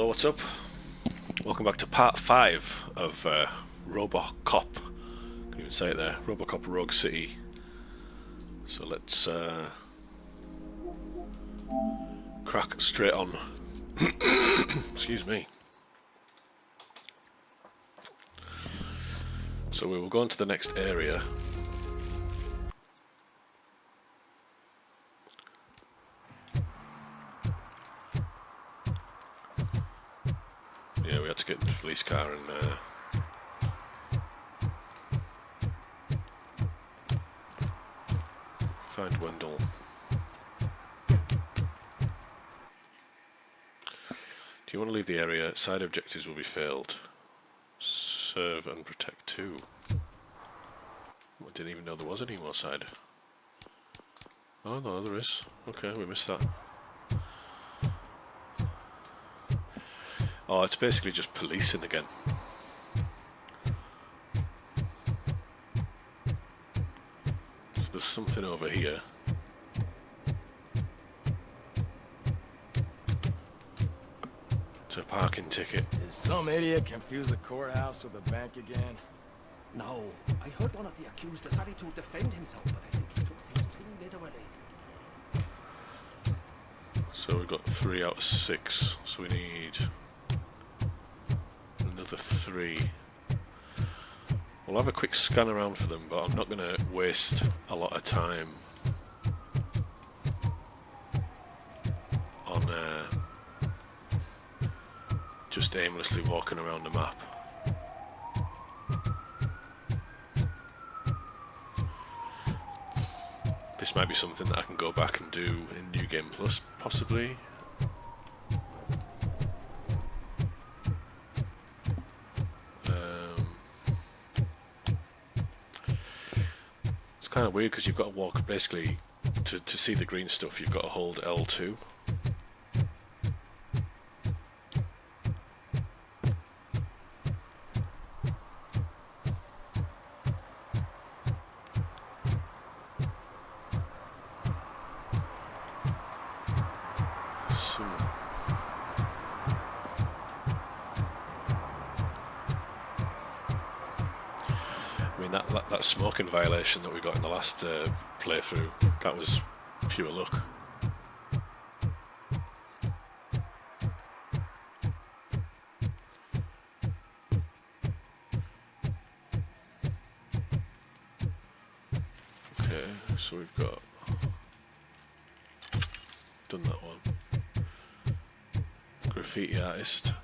what's up? Welcome back to part 5 of Robocop. Can even say it there, Robocop Rogue City. So let's crack straight on. Excuse me. So we will go on to the next area. Yeah, we had to get into the police car and find Wendell. Do you want to leave the area? Side objectives will be failed. Serve and protect 2. I didn't even know there was any more side. Oh no, there is. Okay, we missed that. Oh, it's basically just policing again. So there's something over here. It's a parking ticket. Did some idiot confuse the courthouse with a bank again? No, I heard one of the accused decided to defend himself, but I think he took things too literally. So we've got 3 out of 6, so we need another 3. We'll have a quick scan around for them, but I'm not going to waste a lot of time on just aimlessly walking around the map. This might be something that I can go back and do in New Game Plus, possibly. It's kind of weird because you've got to walk, basically, to see the green stuff, you've got to hold L2. That smoking violation that we got in the last playthrough, that was pure luck. Okay, so we've got done that one. Graffiti artist.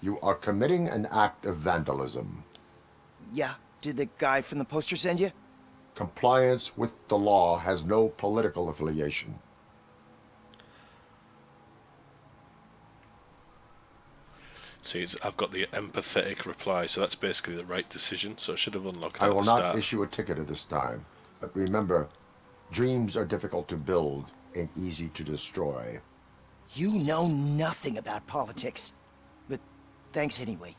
You are committing an act of vandalism. Yeah, did the guy from the poster send you? Compliance with the law has no political affiliation. See, I've got the empathetic reply, so that's basically the right decision, so I should have unlocked that I at will the not start. issue a ticket at this time, but remember, dreams are difficult to build and easy to destroy. You know nothing about politics. But thanks anyway.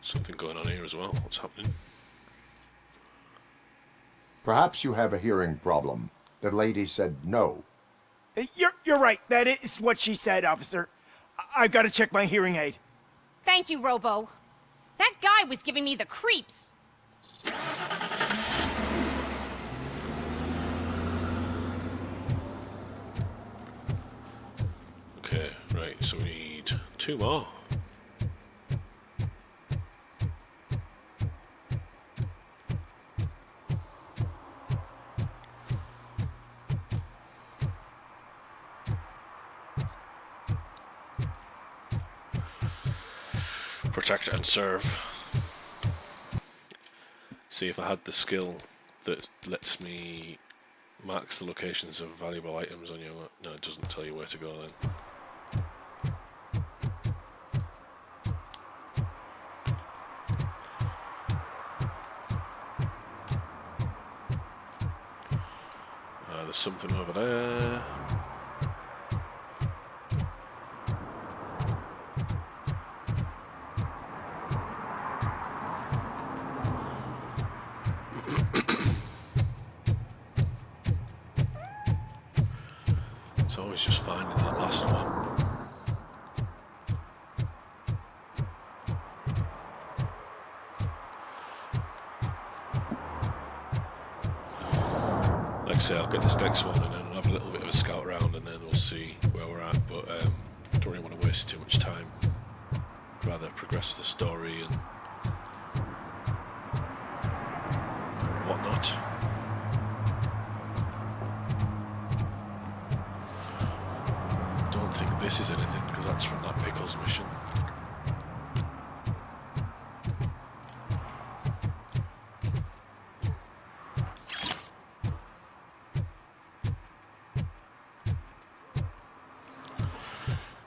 Something going on here as well. What's happening? Perhaps you have a hearing problem. The lady said no. You're right. That is what she said, officer. I've got to check my hearing aid. Thank you, Robo. That guy was giving me the creeps. Okay, right, so we need 2 more. Protect and serve. See if I had the skill that lets me marks the locations of valuable items on your map. No, it doesn't tell you where to go then. There's something over there. was just finding that last one. Like I say, I'll get this next one and then I'll have a little bit of a scout around and then we'll see where we're at, but don't really want to waste too much time. Rather progress the story and whatnot. Don't think this is anything because that's from that Pickles mission.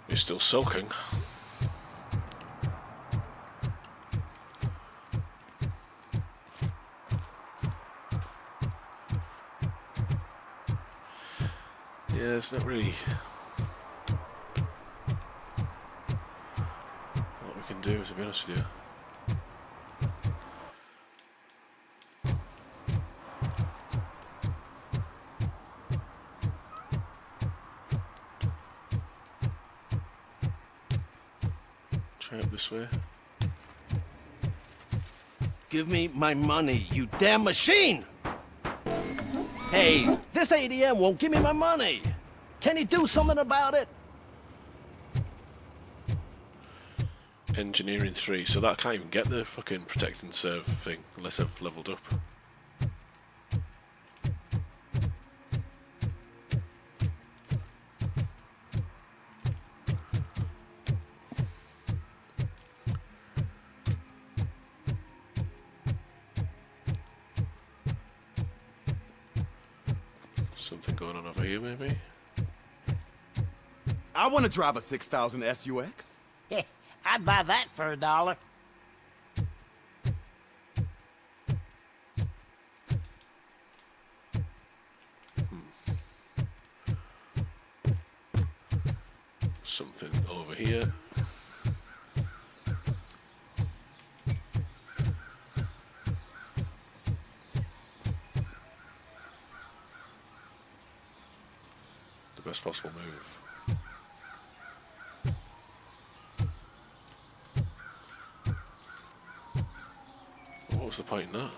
He's still soaking. Yeah, it's not really what we can do, to be honest with you. Try up this way. Give me my money, you damn machine! Hey, this ADM won't give me my money. Can you do something about it? Engineering 3, so that I can't even get the fucking protect and serve thing unless I've leveled up. Something going on over here, maybe? I want to drive a 6000 SUX. I'd buy that for $1. Something over here. The best possible move. What was the point in that?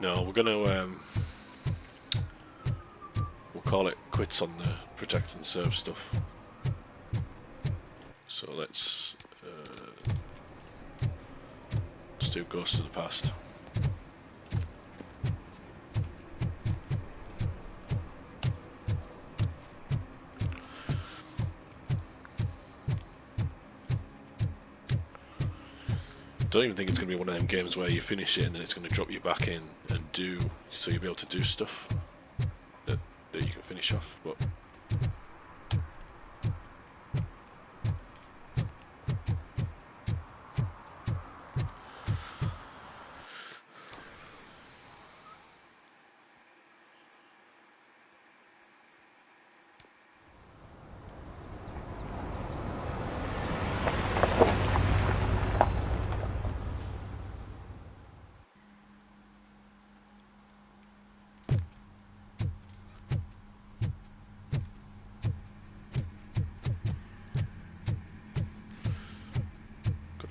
No, we're gonna we'll call it quits on the protect and serve stuff. So let's do Ghost of the Past. I don't even think it's going to be one of them games where you finish it and then it's going to drop you back in and do, so you'll be able to do stuff that you can finish off, but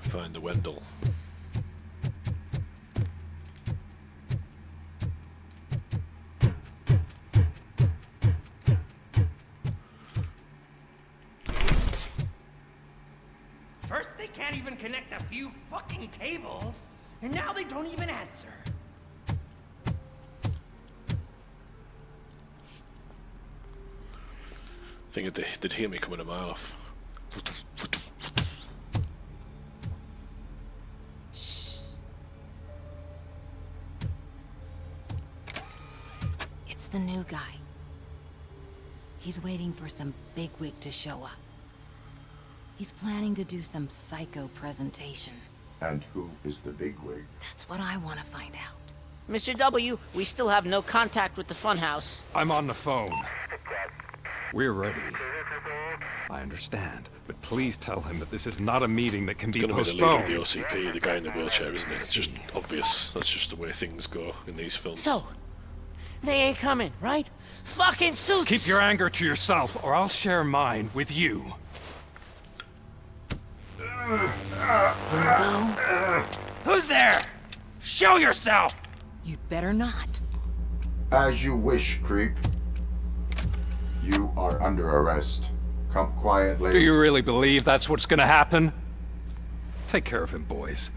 find the Wendell. First, they can't even connect a few fucking cables, and now they don't even answer. I think they did hear me coming a mile off. It's the new guy. He's waiting for some bigwig to show up. He's planning to do some psycho presentation. And who is the bigwig? That's what I want to find out. Mr. W, we still have no contact with the funhouse. I'm on the phone. We're ready. I understand, but please tell him that this is not a meeting that can be Gonna be the leader of postponed. the OCP, the guy in the wheelchair, isn't it? It's just obvious. That's just the way things go in these films. So, they ain't coming, right? Fucking suits! Keep your anger to yourself, or I'll share mine with you. Who's there? Show yourself! You'd better not. As you wish, creep. You are under arrest. Come quietly. Do you really believe that's what's gonna happen? Take care of him, boys.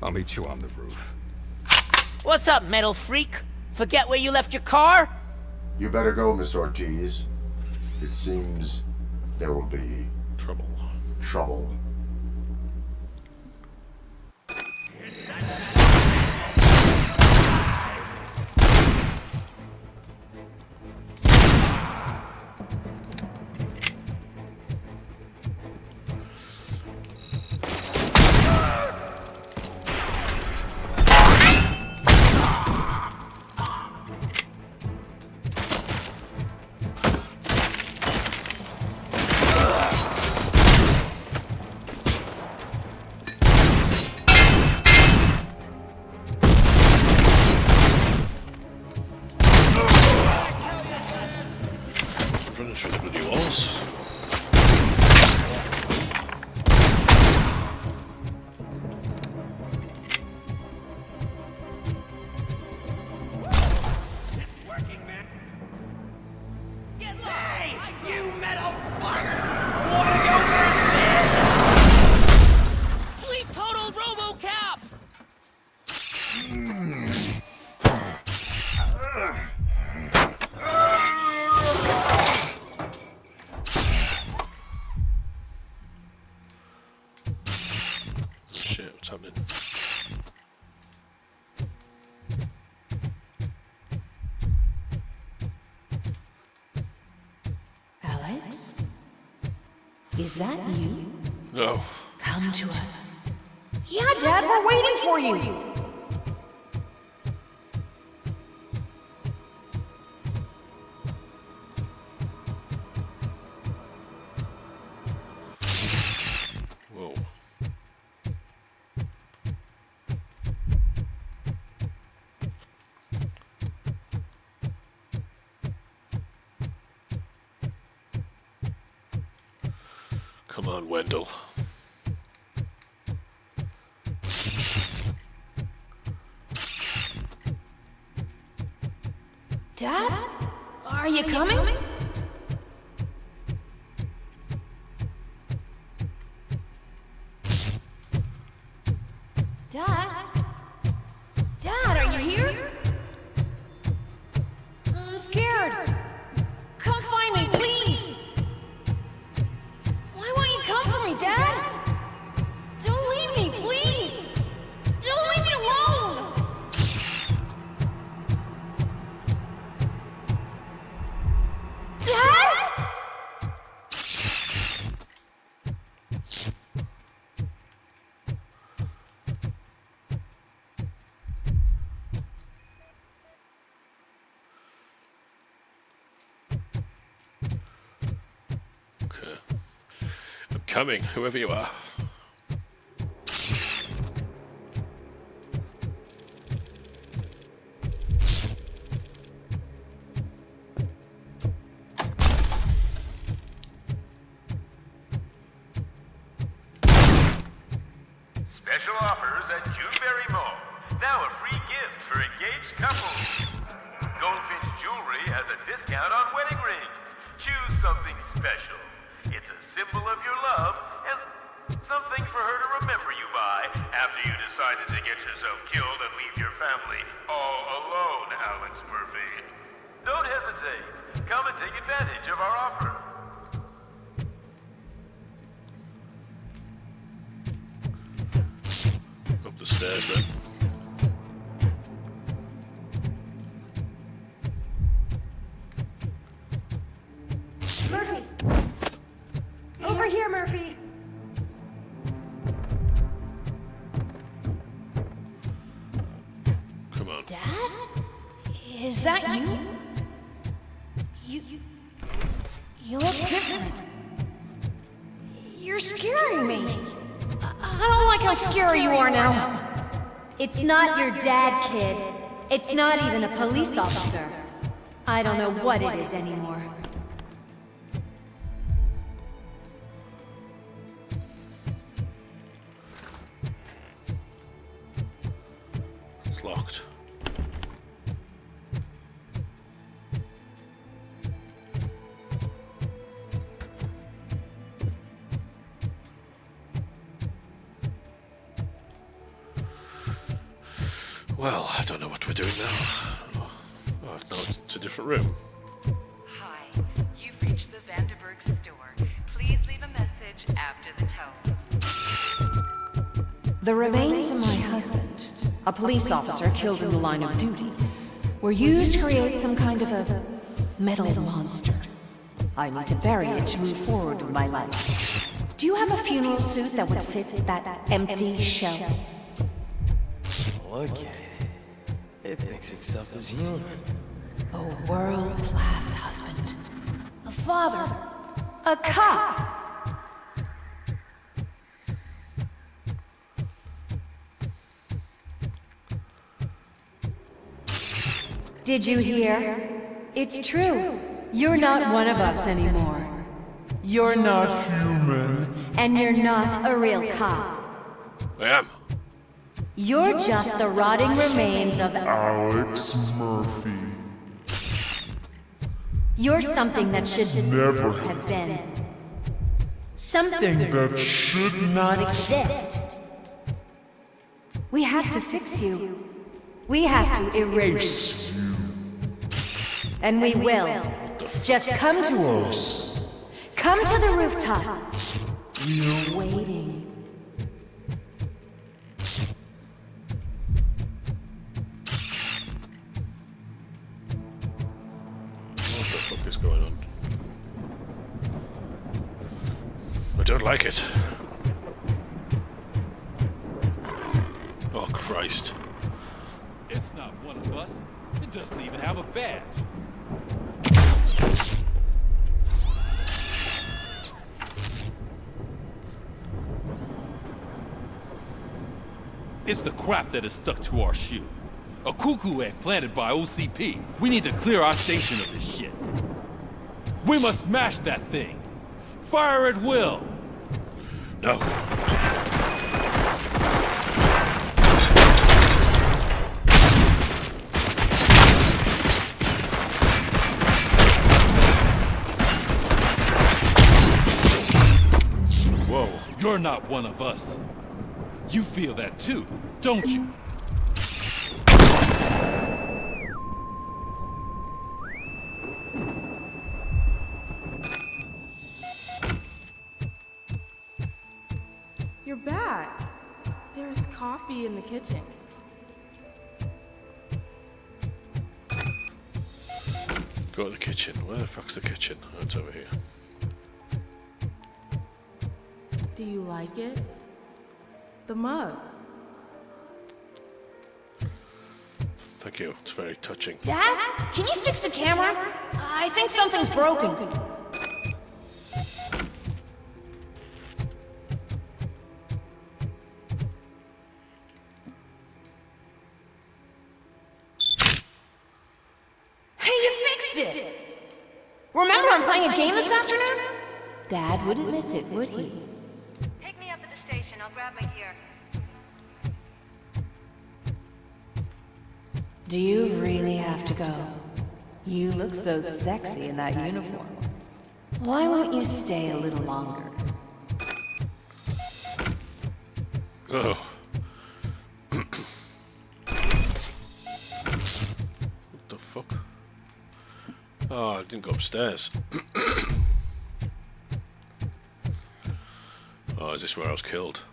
I'll meet you on the roof. What's up, metal freak? Forget where you left your car? You better go, Miss Ortiz. It seems there will be Trouble. trouble. Running through the bloody walls. Working, man. Get low! Hey, you metal fucker! Wanna go first, man? Fleet total Robo cap! Shit, what's happening? Alex? Is that you? No. Come to us. Yeah, Dad, we're waiting for you. Whoa. Come on, Wendell. Dad? Are you coming? Dad? Dad, are you here? I'm scared. Come find me, please. Why won't you come for me, Dad? Don't leave me, please. Don't leave me alone. Dad? Okay. I'm coming, whoever you are. Special offers at Juneberry Mall. Now a free gift for engaged couples. Goldfinch Jewelry has a discount on wedding rings. Choose something special. It's a symbol of your love and something for her to remember you by after you decided to get yourself killed and leave your family all alone, Alex Murphy. Don't hesitate. Come and take advantage of our offer. Up the stairs then. Murphy. Over here, Murphy. Come on. Dad? Is that you? You look different. You're scaring me. I don't like how scary you are now. It's not your dad, kid. It's not even a police officer. I don't know what it is anymore. It's locked. Well, I don't know what we're doing now. Oh, no, it's a different room. Hi, you've reached the Vanderburg store. Please leave a message after the tone. The remains of my husband, a police officer killed in the line of duty, were used to create some kind of a metal monster. I need to bury it to move forward with my life. Do you have a funeral suit that would fit that empty shell? Look at it. It thinks itself as human. A world-class husband. A father. A cop. Did you hear? It's true. You're not one of us anymore. You're not human. And you're not a real cop. I am. You're just the rotting remains of Alex Murphy. You're something that should never have been. Something that should not exist. We have to fix you. We have to erase you. And we will. Just come to us. Come to the rooftop. We're waiting. What the fuck is going on? I don't like it. Oh, Christ. It's not one of us. It doesn't even have a badge. It's the crap that is stuck to our shoe. A cuckoo egg planted by OCP. We need to clear our station of this shit. We must smash that thing. Fire at will. No. Whoa, you're not one of us. You feel that too, don't you? You're back. There's coffee in the kitchen. Go to the kitchen. Where the fuck's the kitchen? Oh, it's over here. Do you like it? The mug. Thank you. It's very touching. Dad, can you fix the camera? I think something's broken. Hey, you fixed it! Remember I'm playing a game this afternoon? Dad wouldn't miss it, would he? Pick me up at the station. I'll grab my gear. Do you really have to go? You look so sexy in that uniform. Why won't you stay a little longer? Oh. What the fuck? Oh, I didn't go upstairs. Oh, is this where I was killed?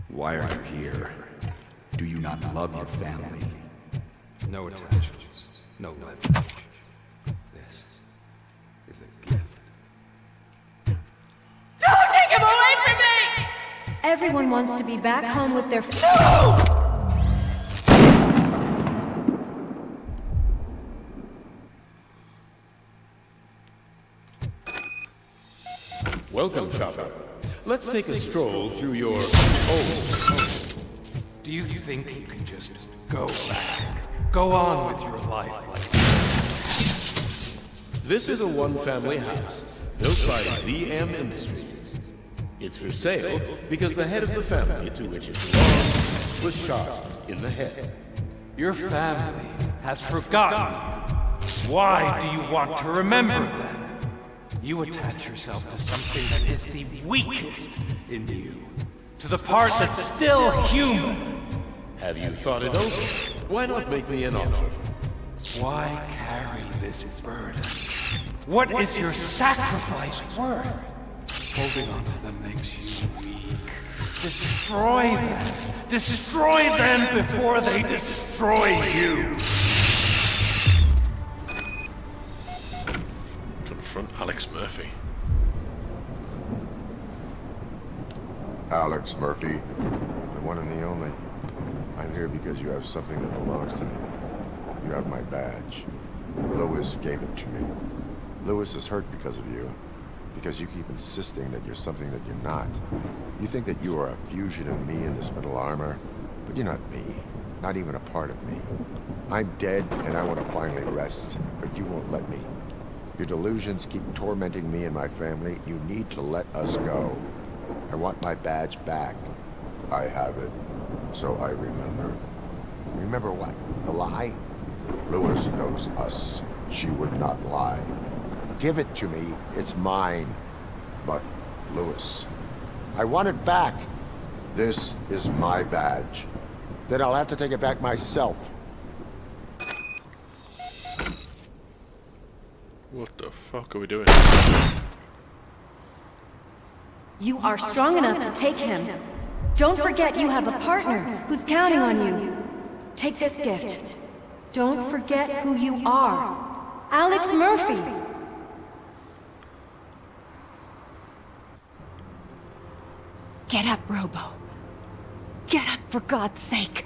Why are you here? Do you not love your family? No attachments, no leverage. This is a gift. Don't take him away from me! Everyone wants to be back home with their Welcome, Chopper. Let's take a stroll through your home. Do you think you can just go back? Go on with your life like This is a one-family house built by ZM Industries. It's for sale because the head of the family to which it belongs was shot in the head. Your family has forgotten you. Why do you want to remember them? You attach yourself to something that is the weakest in you. To the part that's still human. Have you thought it over? Why not make me an offer? Why carry this burden? What is your sacrifice worth? Holding on to them makes you weak. Destroy them! Destroy them before they destroy you! Confront Alex Murphy. Alex Murphy, the one and the only. I'm here because you have something that belongs to me. You have my badge. Lewis gave it to me. Lewis is hurt because of you. Because you keep insisting that you're something that you're not. You think that you are a fusion of me in this metal armor, but you're not me. Not even a part of me. I'm dead, and I want to finally rest, but you won't let me. Your delusions keep tormenting me and my family. You need to let us go. I want my badge back. I have it, so I remember. Remember what? The lie? Lewis knows us. She would not lie. Give it to me. It's mine. But, Lewis, I want it back. This is my badge. Then I'll have to take it back myself. What the fuck are we doing? You are strong enough to take him. Don't forget you have a partner who's counting on you. Take this gift. Don't forget who you are. Alex Murphy. Get up, Robo. Get up, for God's sake.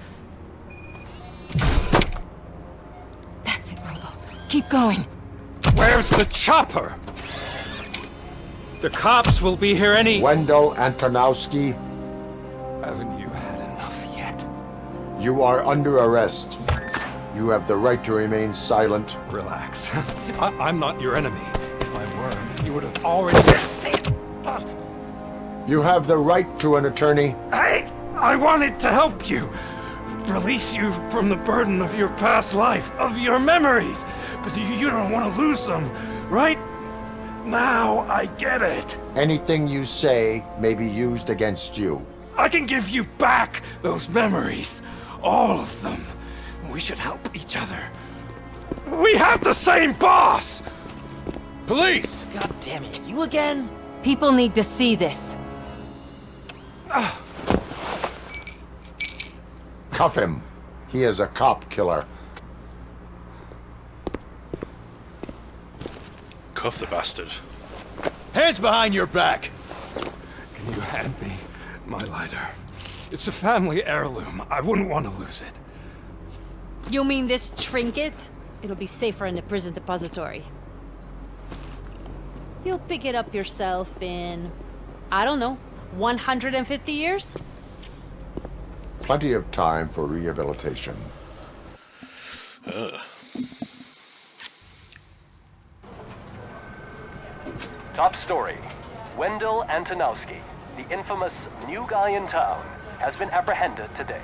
That's it, Robo. Keep going. Where's the chopper? The cops will be here any... Wendell Antonowski. Haven't you had enough yet? You are under arrest. You have the right to remain silent. Relax. I'm not your enemy. If I were, you would have already... You have the right to an attorney. I wanted to help you. Release you from the burden of your past life, of your memories. But you don't want to lose them, right? Now I get it. Anything you say may be used against you. I can give you back those memories. All of them. We should help each other. We have the same boss! Police! God damn it, you again? People need to see this. Cuff him. He is a cop killer. Cuff the bastard. Hands behind your back! Can you hand me my lighter? It's a family heirloom. I wouldn't want to lose it. You mean this trinket? It'll be safer in the prison depository. You'll pick it up yourself in, I don't know, 150 years? Plenty of time for rehabilitation. Top story. Wendell Antonowski, the infamous new guy in town, has been apprehended today.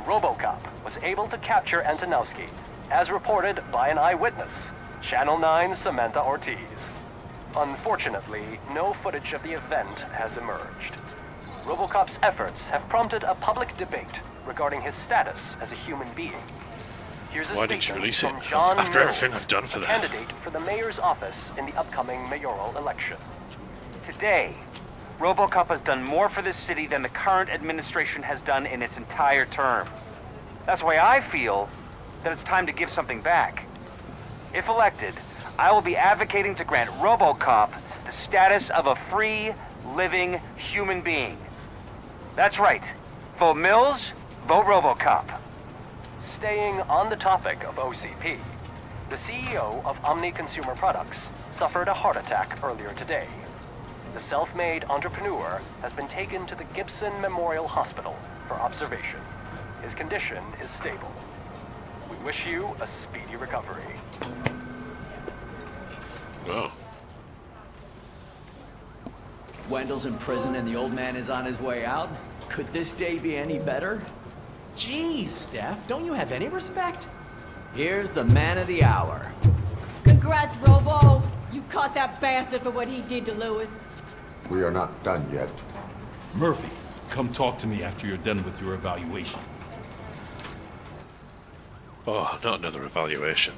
RoboCop was able to capture Antonowski, as reported by an eyewitness, Channel 9's Samantha Ortiz. Unfortunately, no footage of the event has emerged. RoboCop's efforts have prompted a public debate regarding his status as a human being. Here's a Why didn't you statement release it from John after Mills, everything I've done for a them? candidate for the mayor's office in the upcoming mayoral election. Today, RoboCop has done more for this city than the current administration has done in its entire term. That's why I feel that it's time to give something back. If elected, I will be advocating to grant RoboCop the status of a free, living human being. That's right. Vote Mills, vote RoboCop. Staying on the topic of OCP, the CEO of Omni Consumer Products suffered a heart attack earlier today. The self-made entrepreneur has been taken to the Gibson Memorial Hospital for observation. His condition is stable. We wish you a speedy recovery. Oh. Wendell's in prison and the old man is on his way out? Could this day be any better? Jeez, Steph, don't you have any respect? Here's the man of the hour. Congrats, Robo! You caught that bastard for what he did to Lewis. We are not done yet. Murphy, come talk to me after you're done with your evaluation. Oh, not another evaluation.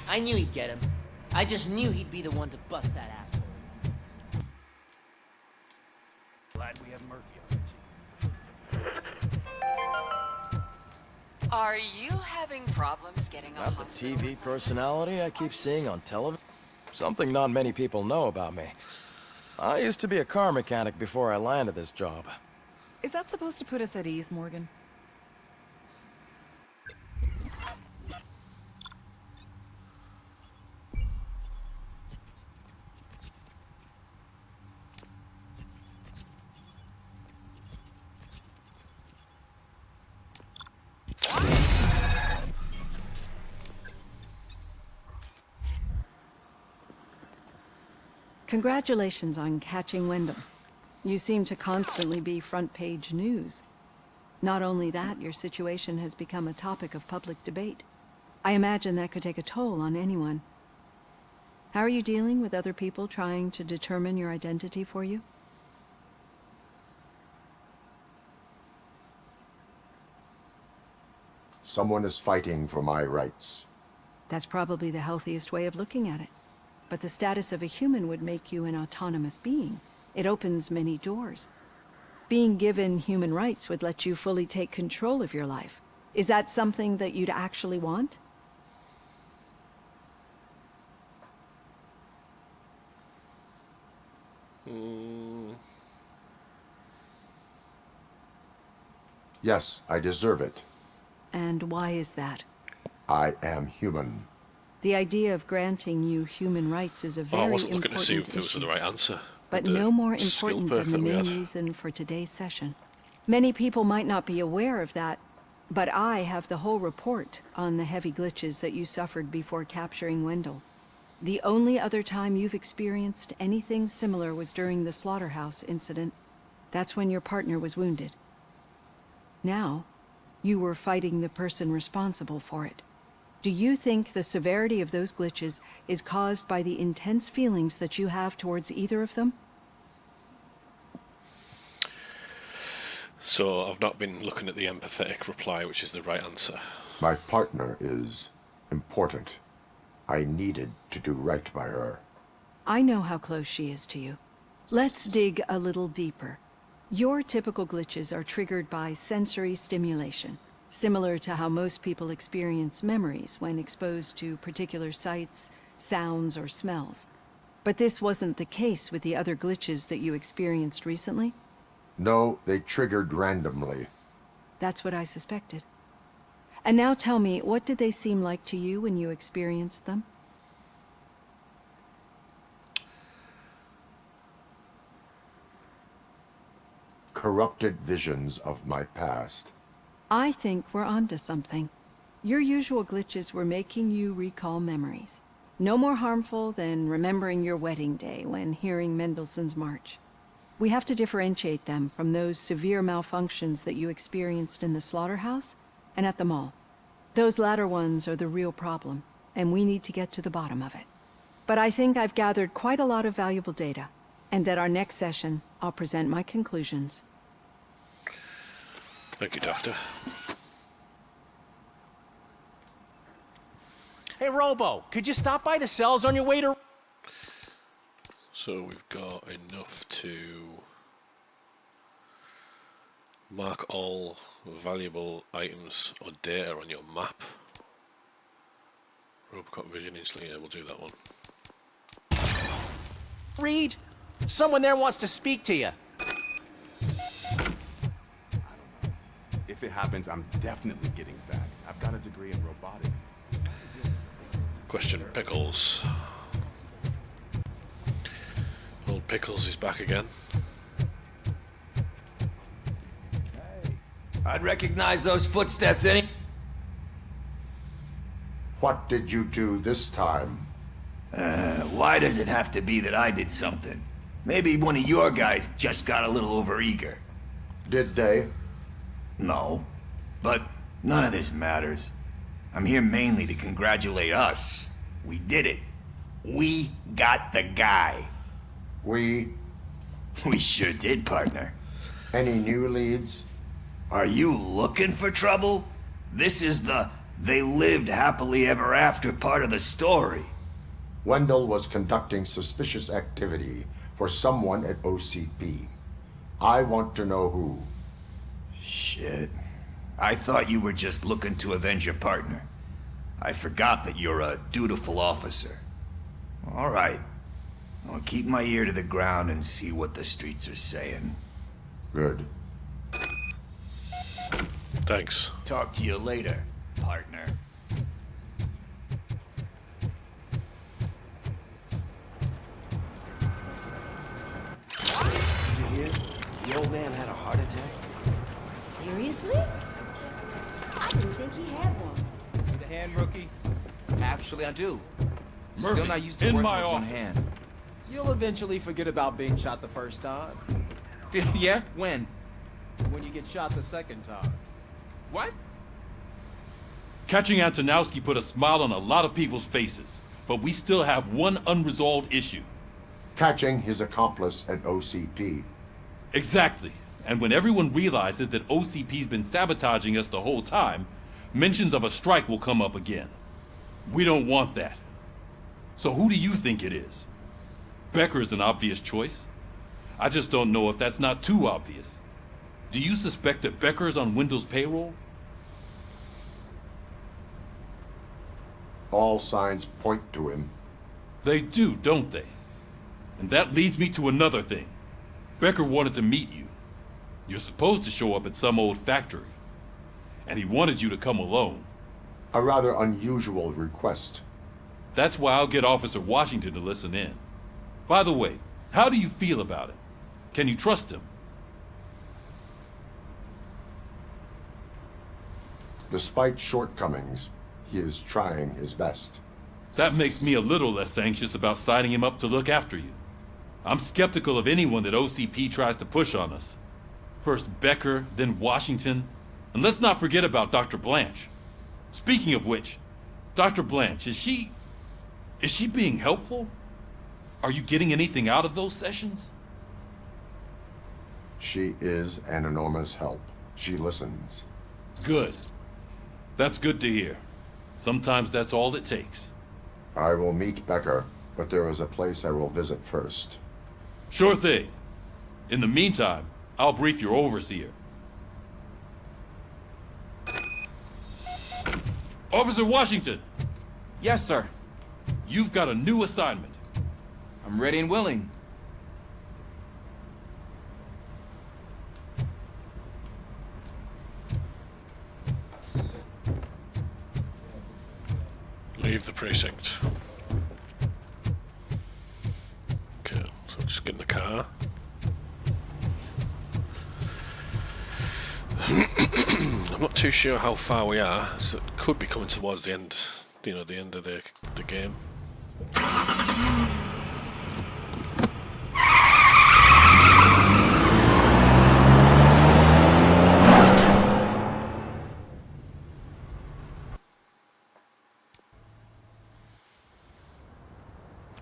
I knew he'd get him. I just knew he'd be the one to bust that asshole. Glad we have Murphy on the team. Are you having problems getting a Not the hospital? TV personality I keep seeing on television. Something not many people know about me. I used to be a car mechanic before I landed this job. Is that supposed to put us at ease, Morgan? Congratulations on catching Wyndham. You seem to constantly be front-page news. Not only that, your situation has become a topic of public debate. I imagine that could take a toll on anyone. How are you dealing with other people trying to determine your identity for you? Someone is fighting for my rights. That's probably the healthiest way of looking at it. But the status of a human would make you an autonomous being. It opens many doors. Being given human rights would let you fully take control of your life. Is that something that you'd actually want? Yes, I deserve it. And why is that? I am human. The idea of granting you human rights is a very I important wasn't looking to see if it was issue, the right answer. but with the no more skill important perk than the that we main had. reason for today's session. Many people might not be aware of that, but I have the whole report on the heavy glitches that you suffered before capturing Wendell. The only other time you've experienced anything similar was during the slaughterhouse incident. That's when your partner was wounded. Now, you were fighting the person responsible for it. Do you think the severity of those glitches is caused by the intense feelings that you have towards either of them? So I've not been looking at the empathetic reply, which is the right answer. My partner is important. I needed to do right by her. I know how close she is to you. Let's dig a little deeper. Your typical glitches are triggered by sensory stimulation, similar to how most people experience memories when exposed to particular sights, sounds, or smells. But this wasn't the case with the other glitches that you experienced recently? No, they triggered randomly. That's what I suspected. And now tell me, what did they seem like to you when you experienced them? Corrupted visions of my past. I think we're onto something. Your usual glitches were making you recall memories. No more harmful than remembering your wedding day when hearing Mendelssohn's March. We have to differentiate them from those severe malfunctions that you experienced in the slaughterhouse and at the mall. Those latter ones are the real problem, and we need to get to the bottom of it. But I think I've gathered quite a lot of valuable data, and at our next session, I'll present my conclusions. Thank you, Doctor. Hey, Robo, could you stop by the cells on your way to... So we've got enough to mark all valuable items or data on your map. Robocop vision instantly, yeah, we'll do that one. Reed, someone there wants to speak to you. If it happens, I'm definitely getting SAG. I've got a degree in robotics. Question Pickles. Old Pickles is back again. I'd recognize those footsteps any... What did you do this time? Why does it have to be that I did something? Maybe one of your guys just got a little overeager. Did they? No. But none of this matters. I'm here mainly to congratulate us. We did it. We got the guy. We sure did, partner. Any new leads? Are you looking for trouble? This is the they lived happily ever after part of the story. Wendell was conducting suspicious activity for someone at OCP. I want to know who. Shit. I thought you were just looking to avenge your partner. I forgot that you're a dutiful officer. All right. I'll keep my ear to the ground and see what the streets are saying. Good. Thanks. Talk to you later, partner. You hear? The old man had a heart attack. Seriously? I didn't think he had one. Need a hand, rookie? Actually, I do. Murphy, Still not used to in working my with one office. hand. You'll eventually forget about being shot the first time. Yeah? When? When you get shot the second time. What? Catching Antonowski put a smile on a lot of people's faces, but we still have one unresolved issue. Catching his accomplice at OCP. Exactly. And when everyone realizes that OCP's been sabotaging us the whole time, mentions of a strike will come up again. We don't want that. So who do you think it is? Becker is an obvious choice. I just don't know if that's not too obvious. Do you suspect that Becker is on Wendell's payroll? All signs point to him. They do, don't they? And that leads me to another thing. Becker wanted to meet you. You're supposed to show up at some old factory. And he wanted you to come alone. A rather unusual request. That's why I'll get Officer Washington to listen in. By the way, how do you feel about it? Can you trust him? Despite shortcomings, he is trying his best. That makes me a little less anxious about signing him up to look after you. I'm skeptical of anyone that OCP tries to push on us. First Becker, then Washington, and let's not forget about Dr. Blanche. Speaking of which, Dr. Blanche, is she being helpful? Are you getting anything out of those sessions? She is an enormous help. She listens. Good. That's good to hear. Sometimes that's all it takes. I will meet Becker, but there is a place I will visit first. Sure thing. In the meantime, I'll brief your overseer. Officer Washington! Yes, sir. You've got a new assignment. I'm ready and willing. Leave the precinct. Okay, so just get in the car. I'm not too sure how far we are, so it could be coming towards the end, you know, the end of the game.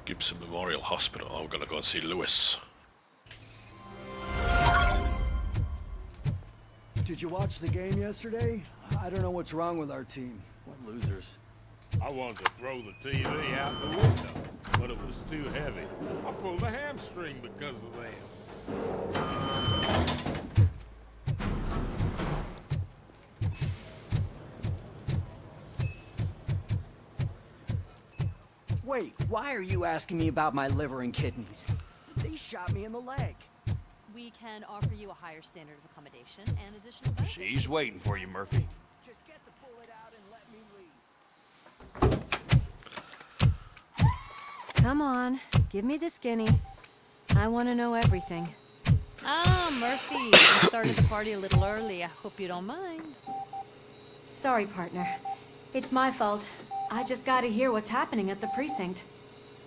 Gibson Memorial Hospital. Oh, we're going to go and see Lewis. Did you watch the game yesterday? I don't know what's wrong with our team. What losers. I wanted to throw the TV out the window, but it was too heavy. I pulled a hamstring because of them. Wait, why are you asking me about my liver and kidneys? They shot me in the leg. we can offer you a higher standard of accommodation and additional benefits. She's waiting for you, Murphy. Just get the bullet out and let me leave. Come on, give me the skinny. I want to know everything. Ah, Murphy, you started the party a little early. I hope you don't mind. Sorry, partner. It's my fault. I just gotta hear what's happening at the precinct.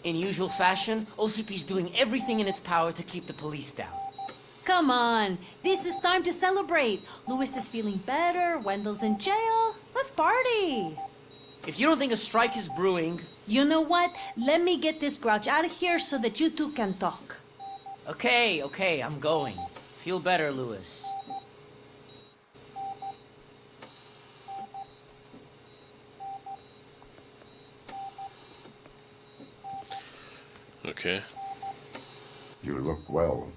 In usual fashion, OCP's doing everything in its power to keep the police down. Come on, this is time to celebrate. Lewis is feeling better, Wendell's in jail. Let's party. If you don't think a strike is brewing... You know what? Let me get this grouch out of here so that you two can talk. Okay, I'm going. Feel better, Lewis. Okay. You look well.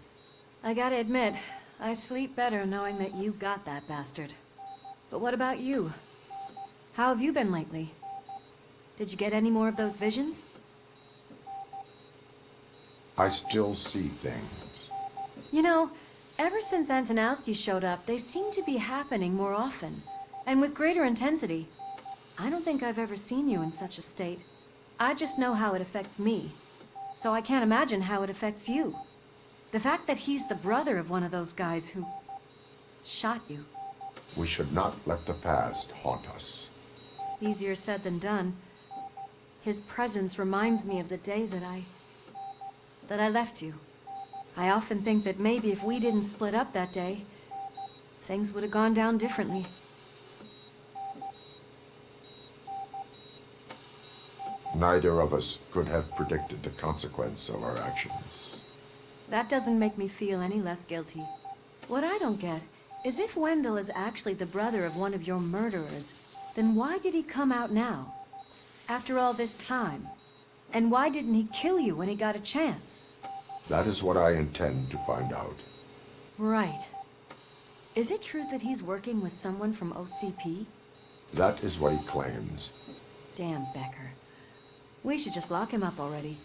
I gotta admit, I sleep better knowing that you got that bastard. But what about you? How have you been lately? Did you get any more of those visions? I still see things. You know, ever since Antonowski showed up, they seem to be happening more often, and with greater intensity. I don't think I've ever seen you in such a state. I just know how it affects me, so I can't imagine how it affects you. The fact that he's the brother of one of those guys who shot you. We should not let the past haunt us. Easier said than done. His presence reminds me of the day that I left you. I often think that maybe if we didn't split up that day, things would have gone down differently. Neither of us could have predicted the consequence of our actions. That doesn't make me feel any less guilty. What I don't get is if Wendell is actually the brother of one of your murderers, then why did he come out now? After all this time? And why didn't he kill you when he got a chance? That is what I intend to find out. Right. Is it true that he's working with someone from OCP? That is what he claims. Damn Becker. We should just lock him up already.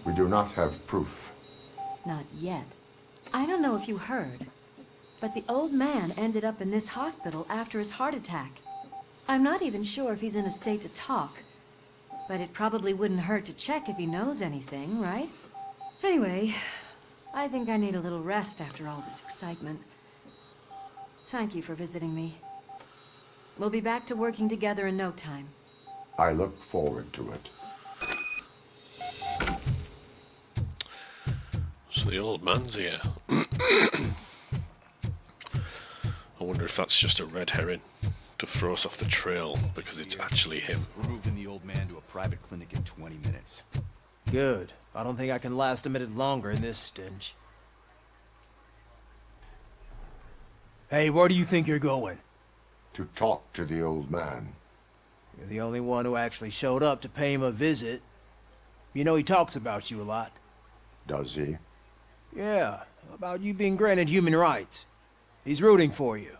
We do not have proof. Not yet. I don't know if you heard, but the old man ended up in this hospital after his heart attack. I'm not even sure if he's in a state to talk, but it probably wouldn't hurt to check if he knows anything, right? Anyway, I think I need a little rest after all this excitement. Thank you for visiting me. We'll be back to working together in no time. I look forward to it. So the old man's here. I wonder if that's just a red herring to throw us off the trail because it's actually him. We're moving the old man to a private clinic in 20 minutes. Good. I don't think I can last a minute longer in this stench. Hey, where do you think you're going? To talk to the old man. You're the only one who actually showed up to pay him a visit. You know he talks about you a lot. Does he? Yeah, about you being granted human rights. He's rooting for you.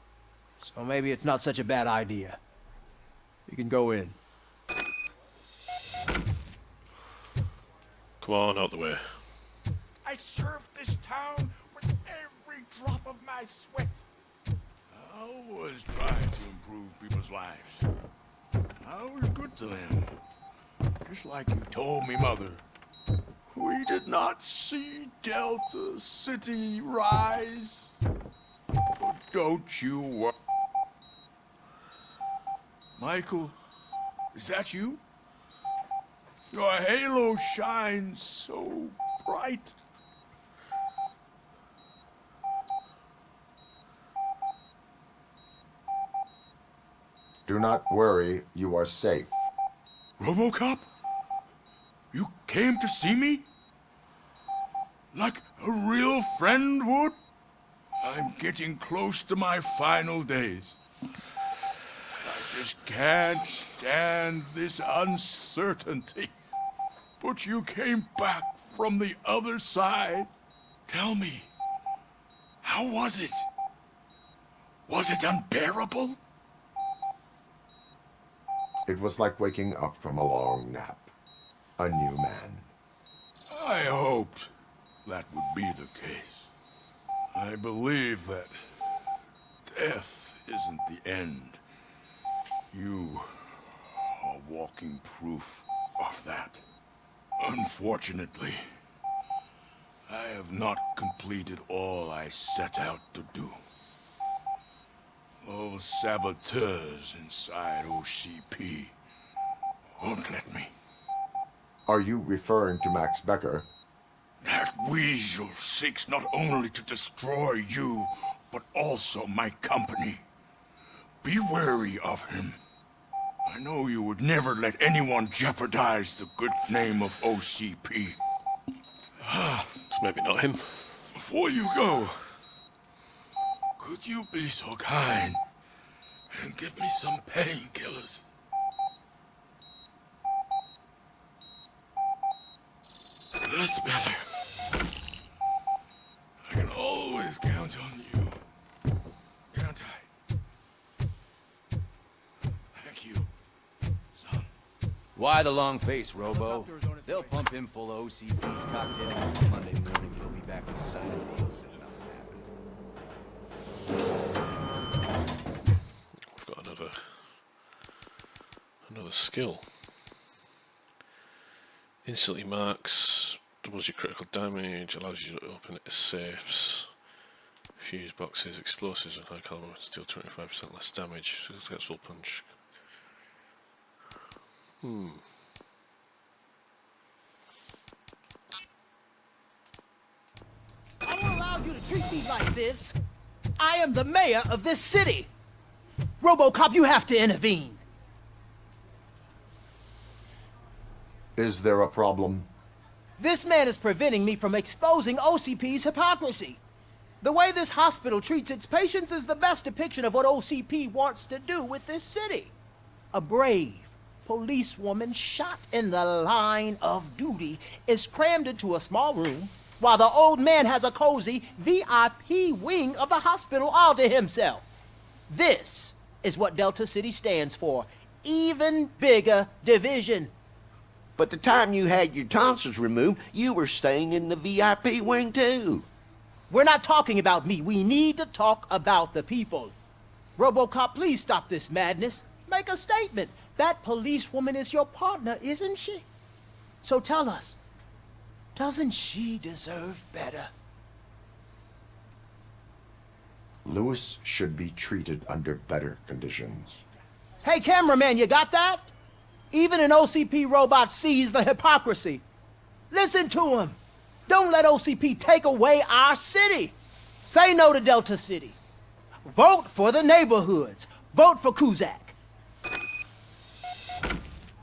So maybe it's not such a bad idea. You can go in. Come on, out the way. I served this town with every drop of my sweat. I always tried to improve people's lives. I was good to them. Just like you told me, Mother. We did not see Delta City rise. But don't you worry. Michael, is that you? Your halo shines so bright. Do not worry, you are safe. RoboCop? You came to see me? Like a real friend would? I'm getting close to my final days. I just can't stand this uncertainty. But you came back from the other side. Tell me, how was it? Was it unbearable? It was like waking up from a long nap. A new man. I hoped that would be the case. I believe that death isn't the end. You are walking proof of that. Unfortunately, I have not completed all I set out to do. Those saboteurs inside OCP won't let me. Are you referring to Max Becker? That weasel seeks not only to destroy you, but also my company. Be wary of him. I know you would never let anyone jeopardize the good name of OCP. It's maybe not him. Before you go, could you be so kind and give me some painkillers? That's better. I can always count on you. Can't I? Thank you, son. Why the long face, Robo? They'll pump him full of OCP's cocktails until Monday morning. He'll be back to signing deals and nothing happened. We've got another skill. Instantly marks, doubles your critical damage, allows you to open safes, fuse boxes, explosives and high caliber weapons deal 25% less damage. Successful punch. I won't allow you to treat me like this. I am the mayor of this city. RoboCop, you have to intervene. Is there a problem? This man is preventing me from exposing OCP's hypocrisy. The way this hospital treats its patients is the best depiction of what OCP wants to do with this city. A brave policewoman shot in the line of duty is crammed into a small room while the old man has a cozy VIP wing of the hospital all to himself. This is what Delta City stands for. Even bigger division. But the time you had your tonsils removed, you were staying in the VIP wing too. We're not talking about me. We need to talk about the people. RoboCop, please stop this madness. Make a statement. That policewoman is your partner, isn't she? So tell us, doesn't she deserve better? Lewis should be treated under better conditions. Hey, cameraman, you got that? Even an OCP robot sees the hypocrisy. Listen to him. Don't let OCP take away our city. Say no to Delta City. Vote for the neighborhoods. Vote for Kuzak.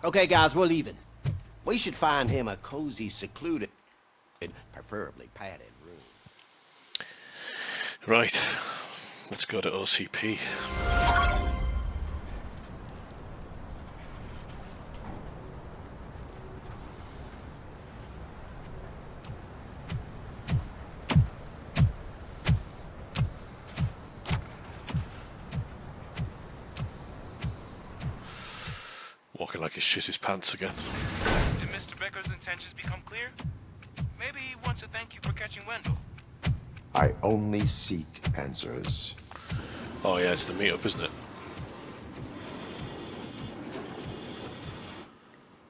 Okay, guys, we're leaving. We should find him a cozy, secluded, preferably padded room. Right, let's go to OCP. Walking like he shit his pants again. Did Mr. Becker's intentions become clear? Maybe he wants to thank you for catching Wendell. I only seek answers. Oh yeah, it's the meetup, isn't it?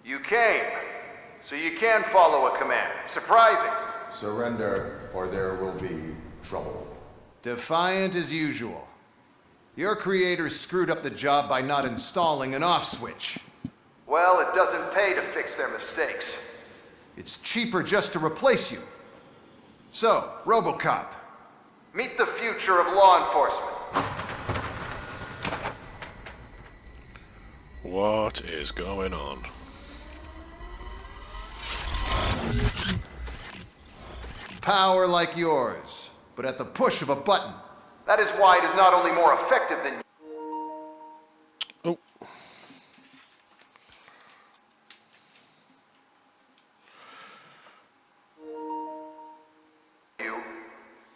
You came, so you can follow a command. Surprising. Surrender, or there will be trouble. Defiant as usual. Your creators screwed up the job by not installing an off switch. Well, it doesn't pay to fix their mistakes. It's cheaper just to replace you. So, RoboCop, meet the future of law enforcement. What is going on? Power like yours, but at the push of a button. That is why it is not only more effective than you,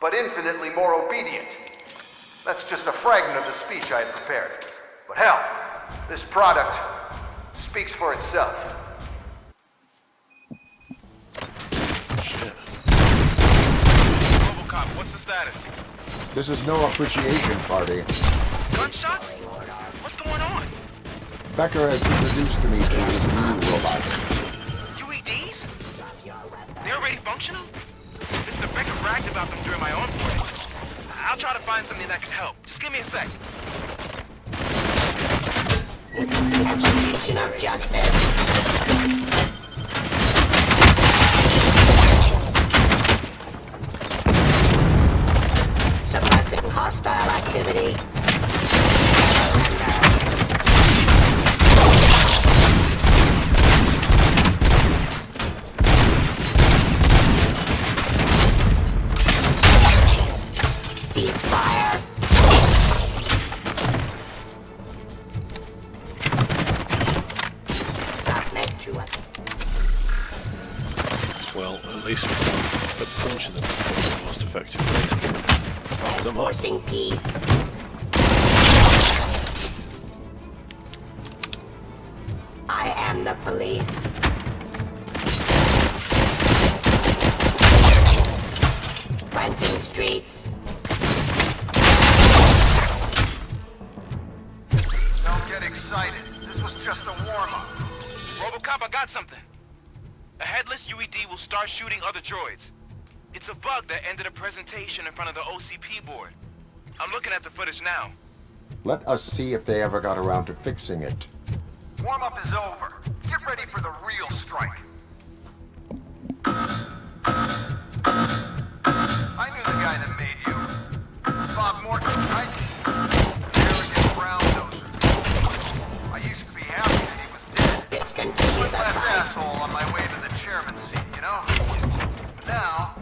but infinitely more obedient. That's just a fragment of the speech I had prepared. But hell, this product speaks for itself. status? This is no appreciation party. Gunshots? What's going on? Becker has introduced me to his new robots. UEDs? They're already functional? Mr. Becker bragged about them during my onboarding. I'll try to find something that could help. Just give me a sec. Execution of justice. Suppressing hostile activity. Ceasefire. Submit to us. Well, at least we found a bunch of them is the most effective way to follow them up. Enforcing peace. I am the police. Cleansing streets. Don't get excited. This was just a warm-up. Robocop, I got something. A headless UED will start shooting other droids. It's a bug that ended a presentation in front of the OCP board. I'm looking at the footage now. Let us see if they ever got around to fixing it. Warm-up is over. Get ready for the real strike. I knew the guy that made you. Bob Morton, right? Arrogant brown noser. I used to be happy that he was dead. One less asshole on my way to the chairman's seat, you know? But now...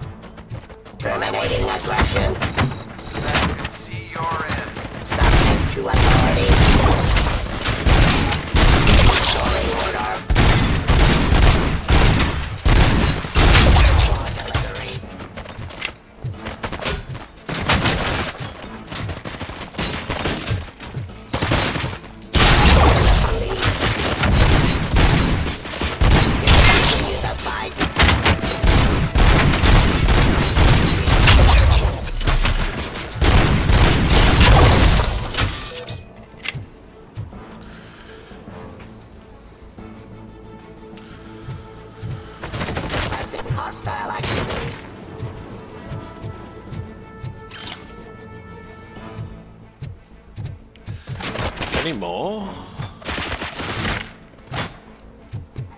Terminating aggression. So that you can see your end. Subject to authority. Restoring order. For delivery. Continue the fight. Hostile activity. Any more?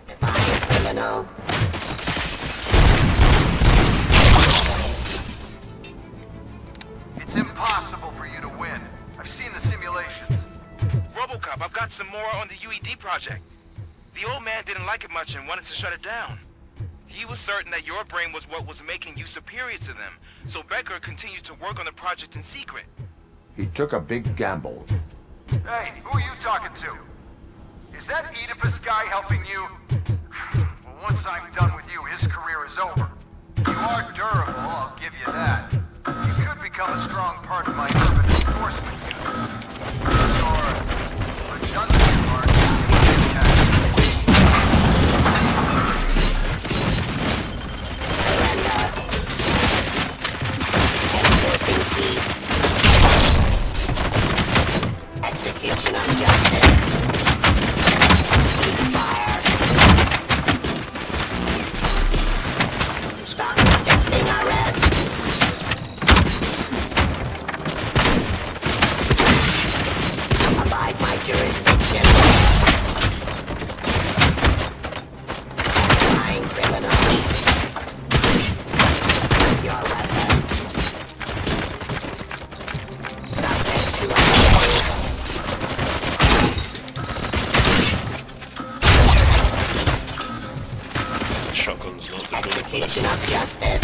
Defiant criminal. It's impossible for you to win. I've seen the simulations. Robocop, I've got some more on the UED project. The old man didn't like it much and wanted to shut it down. He was certain that your brain was what was making you superior to them, so Becker continued to work on the project in secret. He took a big gamble. Hey, who are you talking to? Is that Oedipus guy helping you? Well, once I'm done with you, his career is over. You are durable, I'll give you that. You could become a strong part of my urban enforcement unit. Your redundant part is intact. Enforcing peace. Execution of justice. Ceasefire. Stop resisting arrest. Abide my jurisdiction. Lying criminal. Your weapon. Subject to authority. Shotgun's not the Execution of justice.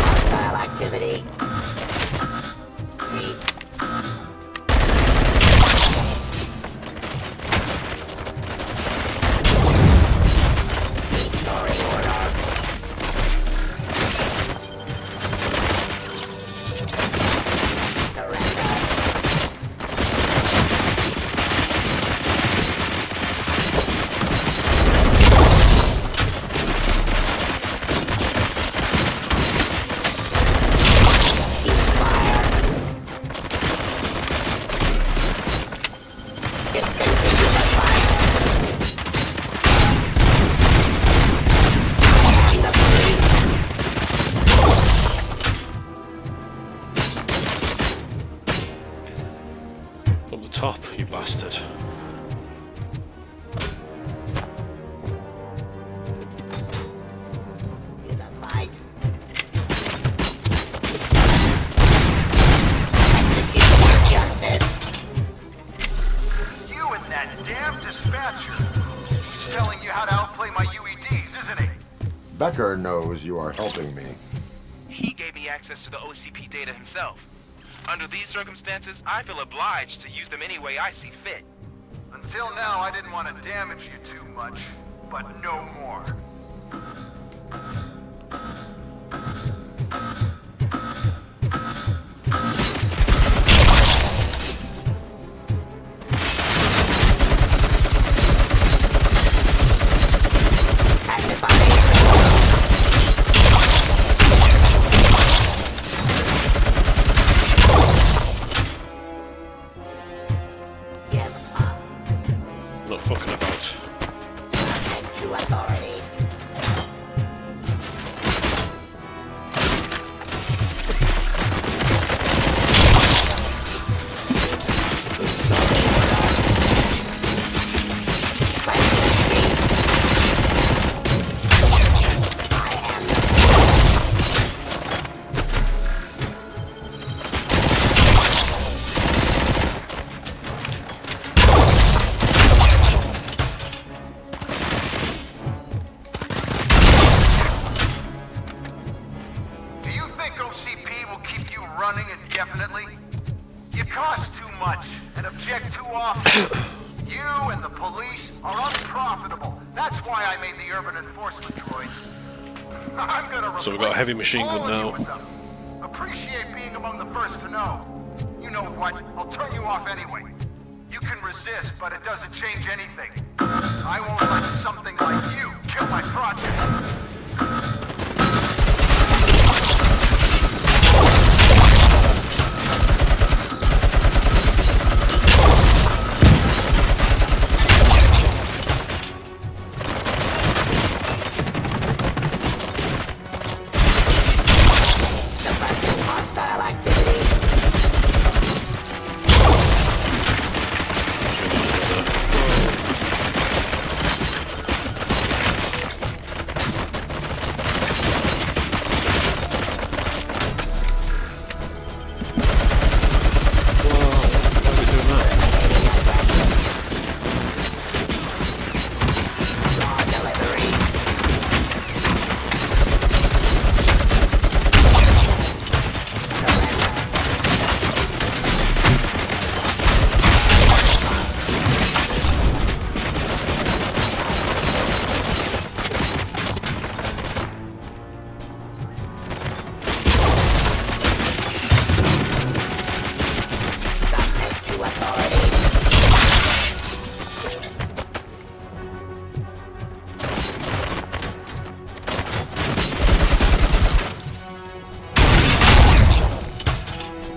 Hostile activity. Read. Restoring order. Surrender. bastard. You and that damn dispatcher. He's telling you how to outplay my UEDs, isn't he? Becker knows you are helping me. He gave me access to the OCP data himself. Under these circumstances, I feel obliged to use them any way I see fit. Until now, I didn't want to damage you too much, but no more. Not fucking about. To authority. Do you think OCP will keep you running indefinitely? You cost too much and object too often. You and the police are unprofitable. That's why I made the urban enforcement droids. I'm gonna So we've got a heavy machine all gun of you now. with them. Appreciate being among the first to know. You know what? I'll turn you off anyway. You can resist, but it doesn't change anything. I won't let something like you kill my project. Hostile activity.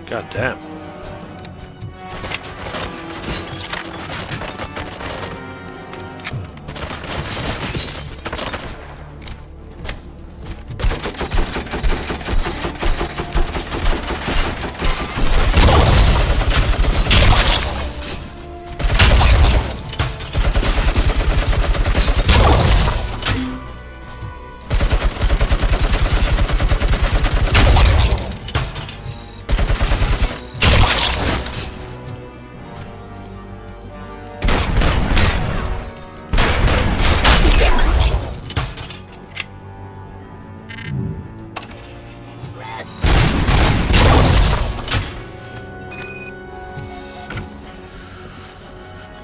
God damn.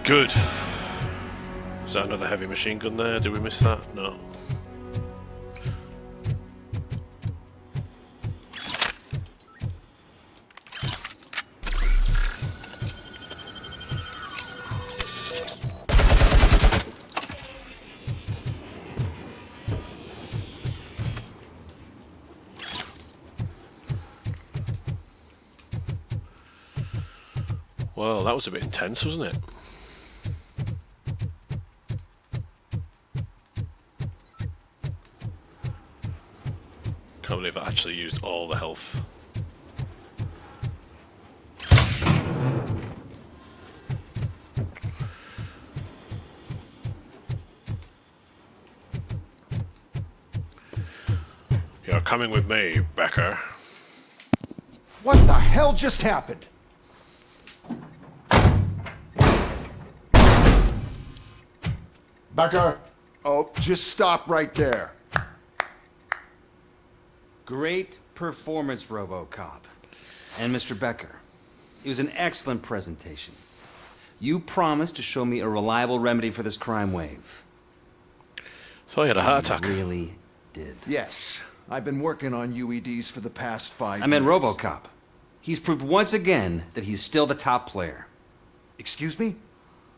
Good. Is that another heavy machine gun there? Did we miss that? No. Well, that was a bit intense, wasn't it? Can't believe I actually used all the health. coming with me, Becker. What the hell just happened? Becker! Oh, just stop right there. Great performance, RoboCop. And Mr. Becker, it was an excellent presentation. You promised to show me a reliable remedy for this crime wave. Thought you had a heart attack. You really did. Yes, I've been working on UEDs for the past 5 years. I meant RoboCop. He's proved once again that he's still the top player. Excuse me?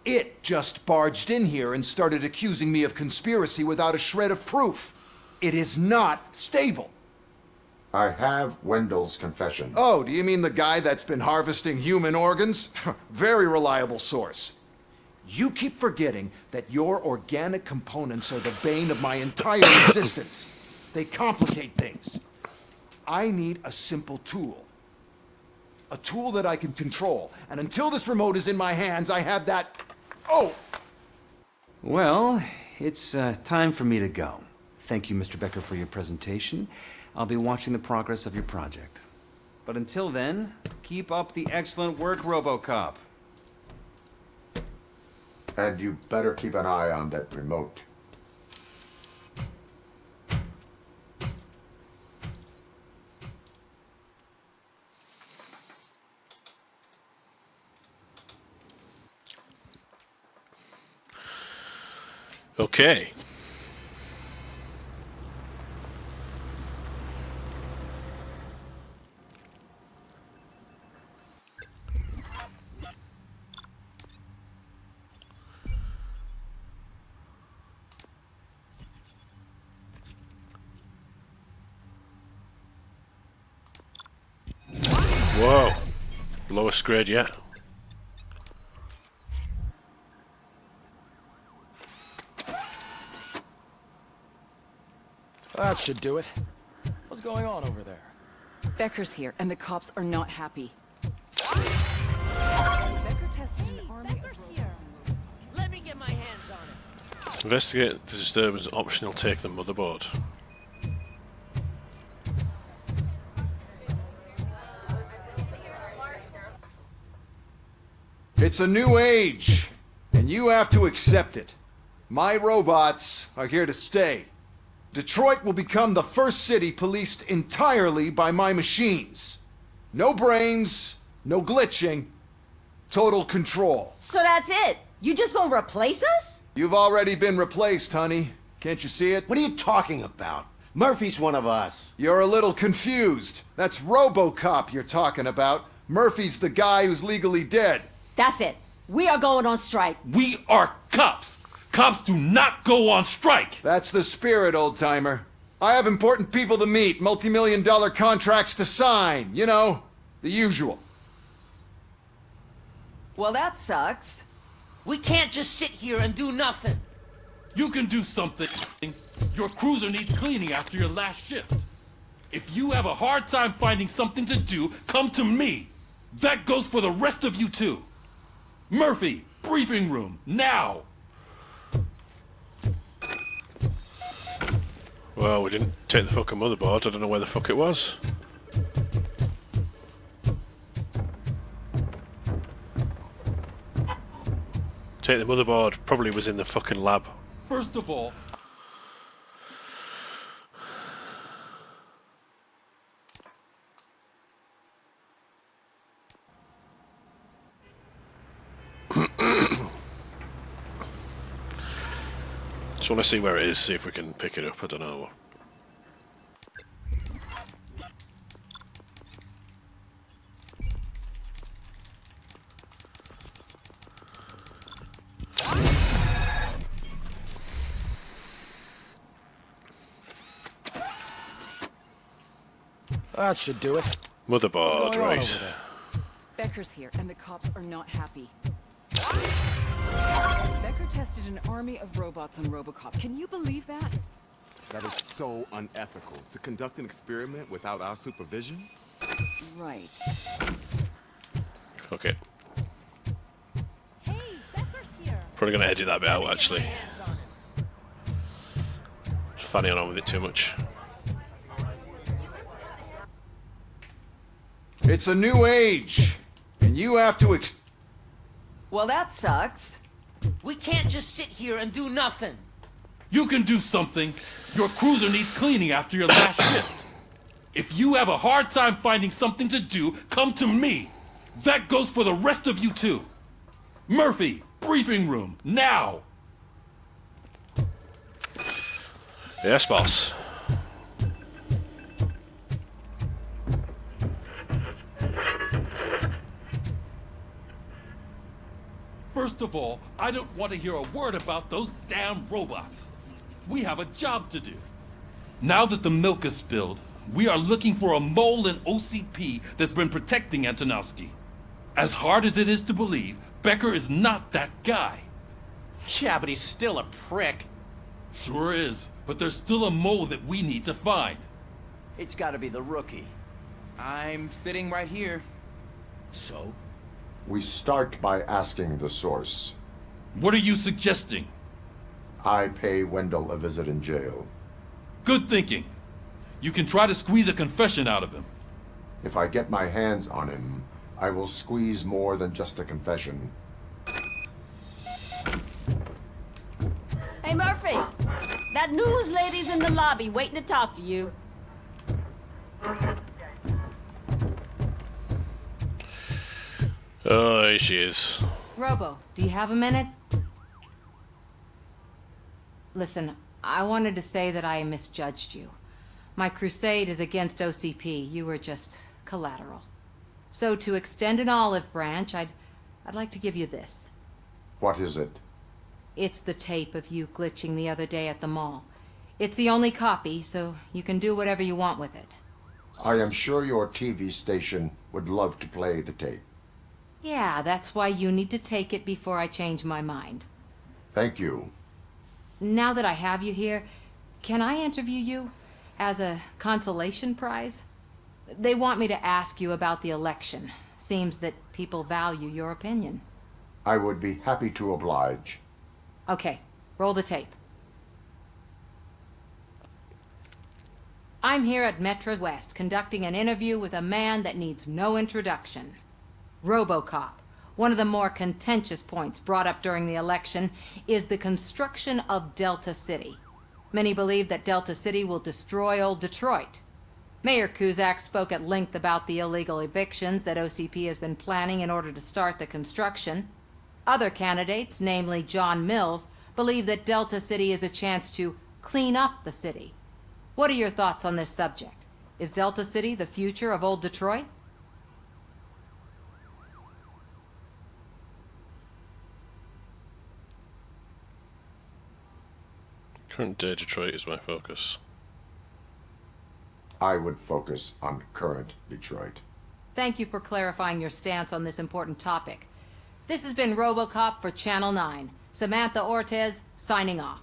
It just barged in here and started accusing me of conspiracy without a shred of proof. It is not stable. I have Wendell's confession. Oh, do you mean the guy that's been harvesting human organs? Very reliable source. You keep forgetting that your organic components are the bane of my entire existence. They complicate things. I need a simple tool. A tool that I can control. And until this remote is in my hands, I have that... Oh! Well, it's time for me to go. Thank you, Mr. Becker, for your presentation. I'll be watching the progress of your project. But until then, keep up the excellent work, RoboCop. And you better keep an eye on that remote. Okay. Whoa. Lowest grade yet. That should do it. What's going on over there? Becker's here, and the cops are not happy. Becker tested an army of here. Let me get my hands on it. Investigate the disturbance. Optional. Take the motherboard. It's a new age, and you have to accept it. My robots are here to stay. Detroit will become the first city policed entirely by my machines. No brains, no glitching, total control. So that's it? You just gonna replace us? You've already been replaced, honey. Can't you see it? What are you talking about? Murphy's one of us. You're a little confused. That's RoboCop you're talking about. Murphy's the guy who's legally dead. That's it. We are going on strike. We are cops. Cops do not go on strike. That's the spirit, old-timer. I have important people to meet, multi-million-dollar contracts to sign. You know, the usual. Well, that sucks. We can't just sit here and do nothing. You can do something. Your cruiser needs cleaning after your last shift. If you have a hard time finding something to do, come to me. That goes for the rest of you too. Murphy, briefing room, now! Well, we didn't take the fucking motherboard. I don't know where the fuck it was. Take the motherboard. Probably was in the fucking lab. First of all, just want to see where it is, see if we can pick it up. I don't know. That should do it. Motherboard, right. Becker's here, and the cops are not happy. Becker tested an army of robots on RoboCop. Can you believe that? That is so unethical. To conduct an experiment without our supervision? Right. Fuck it. Hey, Becker's here. Probably gonna edit that bit out, actually. Just fanning on with it too much. It's a new age, and you have to Well, that sucks. We can't just sit here and do nothing. You can do something. Your cruiser needs cleaning after your last shift. If you have a hard time finding something to do, come to me. That goes for the rest of you too. Murphy, briefing room, now. Yes, boss. First of all, I don't want to hear a word about those damn robots. We have a job to do. Now that the milk is spilled, we are looking for a mole in OCP that's been protecting Antonowski. As hard as it is to believe, Becker is not that guy. Yeah, but he's still a prick. Sure is, but there's still a mole that we need to find. It's gotta be the rookie. I'm sitting right here. So? We start by asking the source. What are you suggesting? I pay Wendell a visit in jail. Good thinking. You can try to squeeze a confession out of him. If I get my hands on him, I will squeeze more than just a confession. Hey, Murphy. That news lady's in the lobby waiting to talk to you. Oh, there she is. Robo, do you have a minute? Listen, I wanted to say that I misjudged you. My crusade is against OCP. You were just collateral. So to extend an olive branch, I'd like to give you this. What is it? It's the tape of you glitching the other day at the mall. It's the only copy, so you can do whatever you want with it. I am sure your TV station would love to play the tape. Yeah, that's why you need to take it before I change my mind. Thank you. Now that I have you here, can I interview you as a consolation prize? They want me to ask you about the election. Seems that people value your opinion. I would be happy to oblige. Okay, roll the tape. I'm here at Metro West conducting an interview with a man that needs no introduction. RoboCop. One of the more contentious points brought up during the election is the construction of Delta City. Many believe that Delta City will destroy old Detroit. Mayor Cusack spoke at length about the illegal evictions that OCP has been planning in order to start the construction. Other candidates, namely John Mills, believe that Delta City is a chance to clean up the city. What are your thoughts on this subject? Is Delta City the future of old Detroit? Current day Detroit is my focus. I would focus on current Detroit. Thank you for clarifying your stance on this important topic. This has been RoboCop for Channel 9. Samantha Ortez, signing off.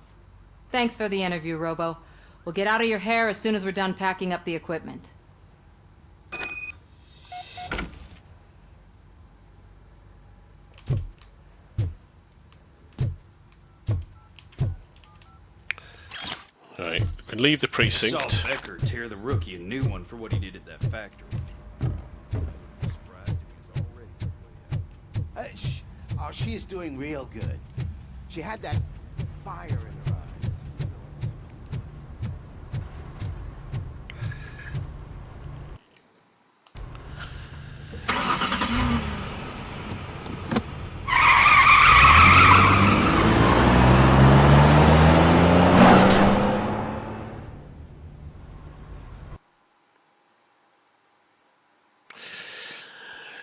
Thanks for the interview, Robo. We'll get out of your hair as soon as we're done packing up the equipment. Right, we can leave the precinct. Saw Becker tear the rookie a new one for what he did at that factory. Oh, she is doing real good. She had that fire in her eyes.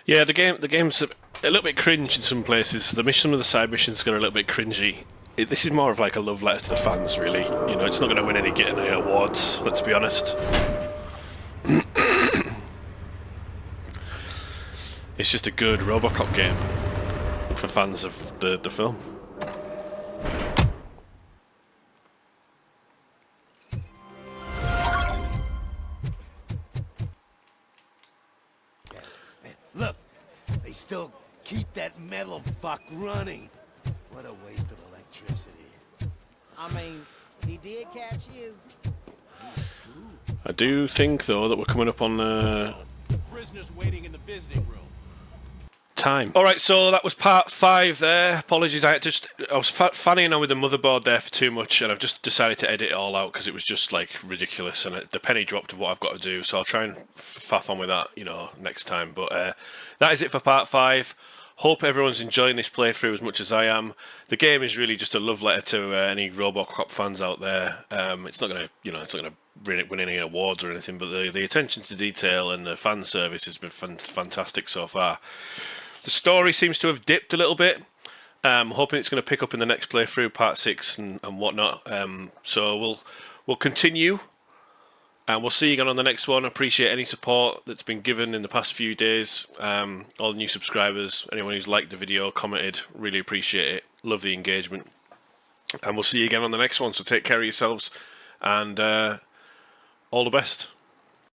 Yeah, the game's a little bit cringe in some places. Some of the side missions got a little bit cringy. This is more of like a love letter to the fans, really. You know, it's not going to win any awards, let's be honest. It's just a good RoboCop game for fans of the film. Look, they still keep that metal fuck running. What a waste of electricity. I mean, he did catch you. I do think, though, that we're coming up on prisoners waiting in the visiting room. Time. Alright, so that was part 5 there. Apologies, I was fanning on with the motherboard there for too much, and I've just decided to edit it all out because it was just like ridiculous, and the penny dropped of what I've got to do, so I'll try and faff on with that, you know, next time. But that is it for part 5. Hope everyone's enjoying this playthrough as much as I am. The game is really just a love letter to any RoboCop fans out there. It's not gonna, you know, it's not gonna win any awards or anything, but the attention to detail and the fan service has been fantastic so far. The story seems to have dipped a little bit. Hoping it's going to pick up in the next playthrough, part 6 and whatnot. So we'll continue, and we'll see you again on the next one. Appreciate any support that's been given in the past few days. All the new subscribers, anyone who's liked the video, commented, really appreciate it. Love the engagement, and we'll see you again on the next one. So take care of yourselves, and all the best.